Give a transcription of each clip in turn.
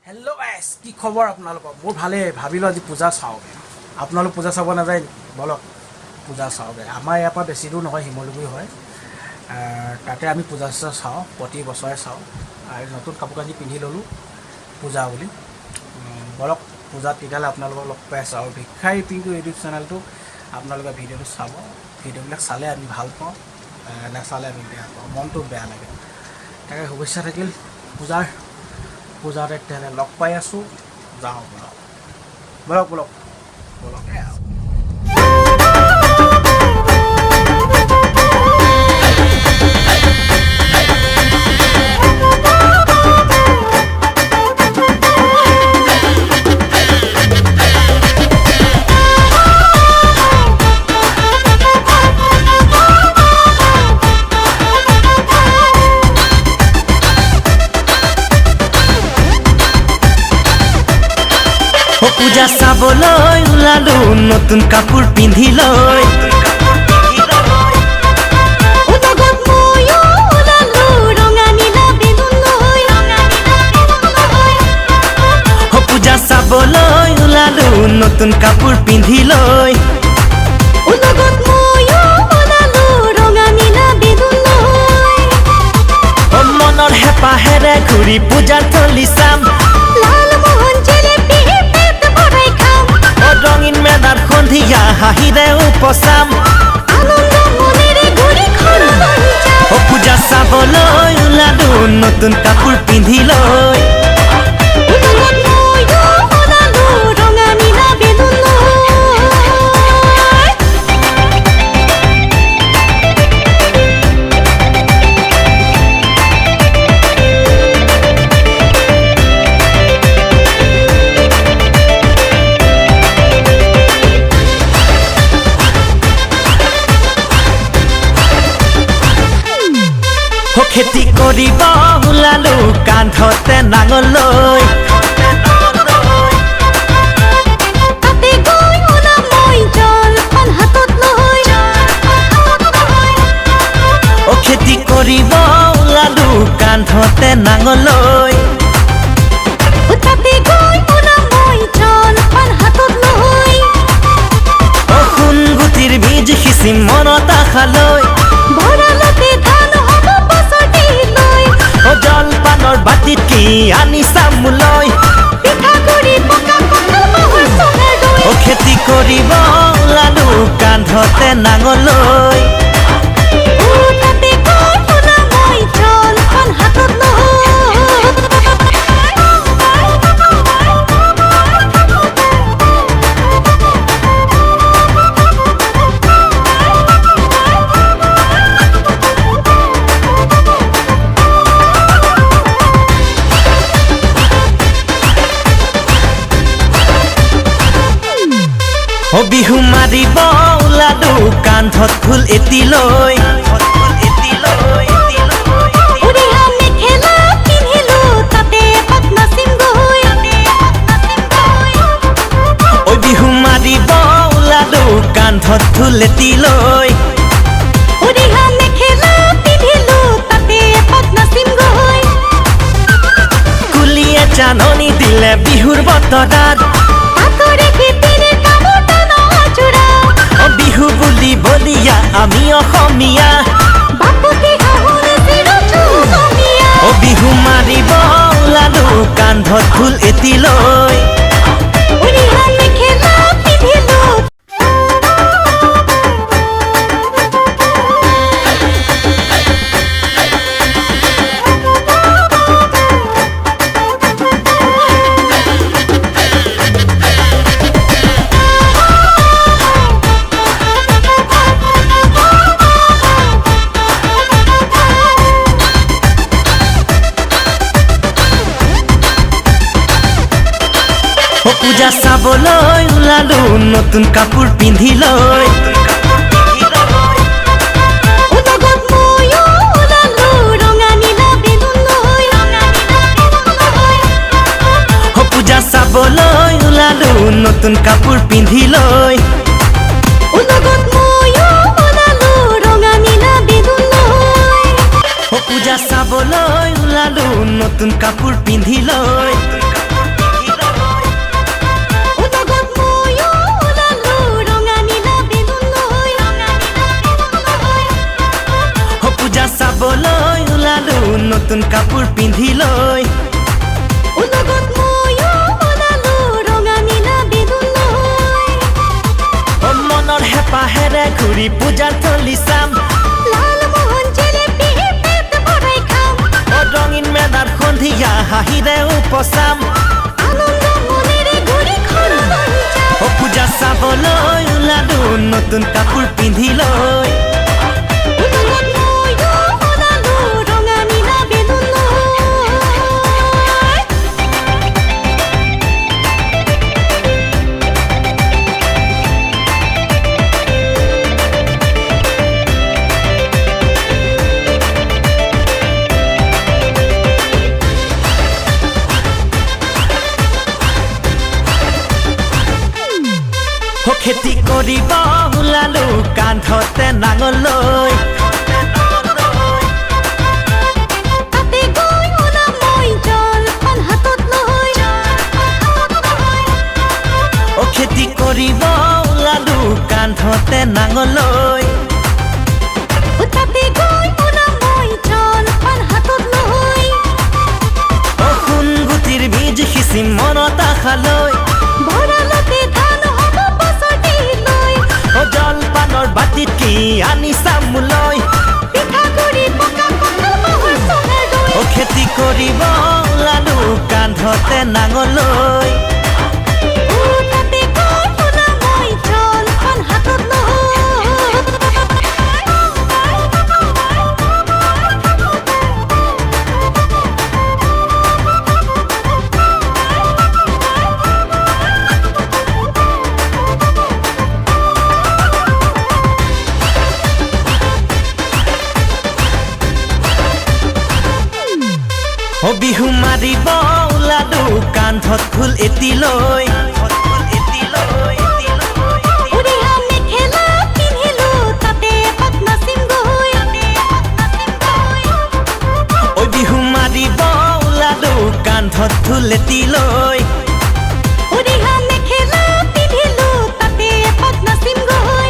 hello guys কি খবৰ আপোনালোকৰ মোৰ ভালে ভাবিলো আজি পূজা চাওগে আপোনালোক পূজা চাব না যায় বলক পূজা চাওগে আমাৰ ইয়াৰ পৰা বেছি দূৰ নহয় হিমলুগুৰি হয় তাতে আমি পূজা চাওঁ প্ৰতি বছৰে চাওঁ আৰু নতুন কাপোৰ কানি পিন্ধি ললো পূজা বুলি বলক পূজা তিগালে আপোনালোকক লগ পাই আছো আৰু ভিক্ষাৰী পিংকু ইউটিউব চেনেলটো আপোনালোকে ভিডিঅ'টো চাব ভিডিঅ'বিলাক চালে আমি ভাল পাওঁ নাচালে আমি বেয়া পাওঁ মনটো বেয়া লাগে তাকে শুভেচ্ছা থাকিল পূজাতে তেনে লগ পাই আছো যাওঁ বলক পূজা চাবলৈ ওলালো নতুন কাপোৰ পিন্ধি লৈ পূজা চাবলৈ ওলালো নতুন কাপোৰ পিন্ধি লৈ মনৰ হেঁপাহেৰে ঘূৰি পূজাৰ থলী চাম ৰঙীন মেদাৰ সন্ধিয়া হাঁহিৰে উপচাম পূজা চাবলৈ ওলালো নতুন কাপোৰ পিন্ধি লৈ খেতি কৰিব ওলালো কান্ধতে নাঙল লৈ খেতি কৰিব ওলালো কান্ধতে নাঙল লৈ সোণগুটিৰ বীজ সিঁচি মনত আশা লৈ জলপানৰ বাটিত কি আনি চামুলৈ খেতি কৰিব ওলালো কান্ধতে নাঙল লৈ বিহু মাৰিব ওলালো কান্ধত ফুল এটি লৈ বিহু মাৰিব ওলালো কান্ধত ফুল এটি লৈ কুলিয়ে জাননী দিলে বিহুৰ বতৰত বিহু বুলি বলিয়া আমি অসমীয়া বিহু মাৰিব ওলালো কান্ধত ফুল এটি লৈ পূজা চাবলৈ ওলালো নতুন কাপোৰ পিন্ধি লৈ পূজা চাবলৈ ওলালো নতুন কাপোৰ পিন্ধি লৈ পূজা চাবলৈ ওলালো নতুন কাপোৰ পিন্ধি লৈ নতুন কাপোৰ পিন্ধি লৈ উলগত ময়ো ওলালো ৰঙা নীলা বেলুন লৈ অ মনৰ হেঁপাহেৰে ঘূৰি পূজাৰ থলী চাম লালমোহন জিলেপি পেট ভৰাই খাম অ ৰঙীন মেলাৰ সন্ধিয়া হাঁহিৰে উপচাম আনন্দ মনেৰে ঘূৰি ঘৰলৈ যাম অ পূজা চাবলৈ ওলালো নতুন কাপোৰ পিন্ধি লৈ উলগত ময়ো ওলালো ৰঙা নীলা বেলুন লৈ অ খেতি কৰিব ওলালো কান্ধতে নাঙল লৈ তাতে গৈ ওলাম মই জলপান হাতত লৈ অ খেতি কৰিব ওলালো কান্ধতে নাঙল লৈ তাতে গৈ ওলাম মই জলপান হাতত লৈ অ সোণগুটিৰ বীজ সিঁচি মনত আশা লৈ ভঁৰালতে ধান হ'ব বছৰটি লৈ অ জলপানৰ বাটিত কি আনি চাম লৈ পিঠাগুৰি পকা কঁঠাল মহৰ চঙাৰ দৈ অ খেতি কৰিব ওলালো কান্ধতে নাঙল লৈ তাতে গৈ ওলাম মই জলপান হাতত অ বিহু মাৰিব ওলালো কান্ধত ফুল এটি লৈ উৰিয়া মেখেলা পিন্ধিলো তাতে এপাক নাচিম গৈ ঐ বিহু মাৰিব ওলালো কান্ধত ফুল এটি লৈ উৰিয়া মেখেলা পিন্ধিলো তাতে এপাক নাচিম গৈ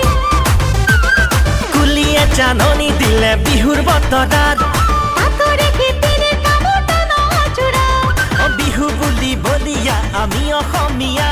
কুলিয়ে জাননী দিলে বিহুৰ বতৰাত আতৰে খেতিৰে কামত নজোৰা অ বিহু বুলি বলিয়া আমি অসমীয়া